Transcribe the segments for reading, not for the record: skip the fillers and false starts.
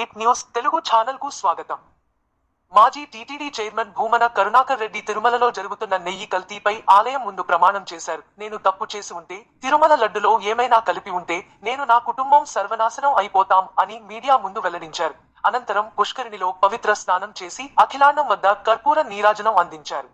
8 news Telugu channel కు స్వాగతం. మాజీ టీటీడీ చైర్మన్ భూమన కరుణాకర్ రెడ్డి తిరుమలలో జరుగుతున్న నెయ్యి కల్తీపై ఆలయం ముందు ప్రమాణం చేశారు. నేను తప్పు చేసి ఉంటే, తిరుమల లడ్డులో ఏమైనా కలిపి ఉంటే నేను నా కుటుంబం సర్వనాశనం అయిపోతాం అని మీడియా ముందు వెల్లడించారు. అనంతరం పుష్కరిణిలో పవిత్ర స్నానం చేసి అఖిలాండం వద్ద కర్పూర నీరాజనం అందించారు.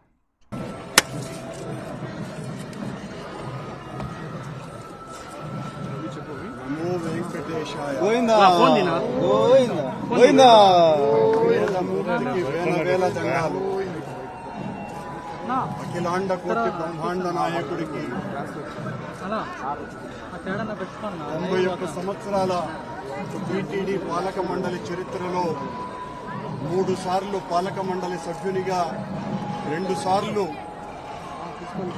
అఖిలాండ కోటి బ్రహ్మాండ నాయకుడికి 91 సంవత్సరాల టీటీడీ పాలక మండలి చరిత్రలో 3 సార్లు పాలక మండలి సభ్యునిగా, 2 సార్లు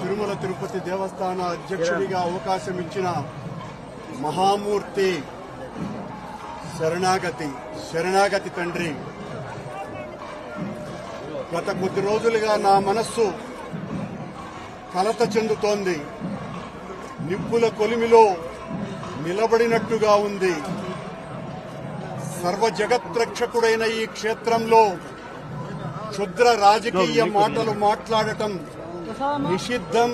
తిరుమల తిరుపతి దేవస్థాన అధ్యక్షుడిగా అవకాశం ఇచ్చిన మహామూర్తి శరణాగతి తండ్రి, గత కొద్ది రోజులుగా నా మనస్సు కలత చెందుతోంది. నిప్పుల కొలిమిలో నిలబడినట్టుగా ఉంది. సర్వ జగత్రక్షకుడైన ఈ క్షేత్రంలో క్షుద్ర రాజకీయ మాటలు మాట్లాడటం నిషిద్ధం,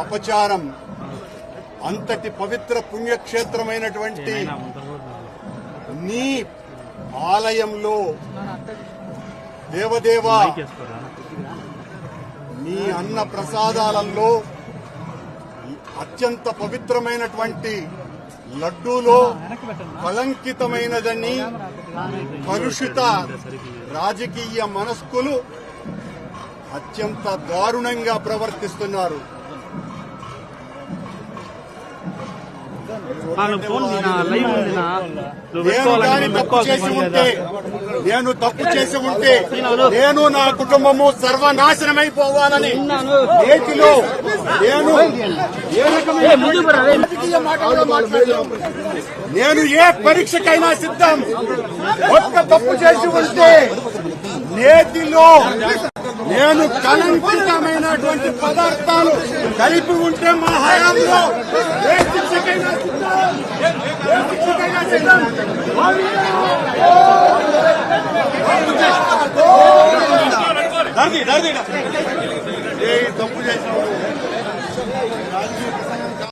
అపచారం. అంతటి పవిత్ర పుణ్యక్షేత్రమైనటువంటి నీ ఆలయంలో దేవదేవా, నీ అన్న ప్రసాదాలలో అత్యంత పవిత్రమైనటువంటి లడ్డూలో కళంకితమైనదని కలుషిత రాజకీయ మనస్కులు అత్యంత దారుణంగా ప్రవర్తిస్తున్నారు. నేను తప్పు చేసి ఉంటే నేను నా కుటుంబము సర్వనాశనమైపోవాలని నేటిలో నేను ఏ పరీక్షకైనా సిద్ధం. ఒక్క తప్పు చేసి ఉంటే నేటిలో నేను కళంకితమైనటువంటి పదార్థాలు కలిపి ఉంటే మా హయాంలో ఏ శిక్షకైనా సిద్ధం.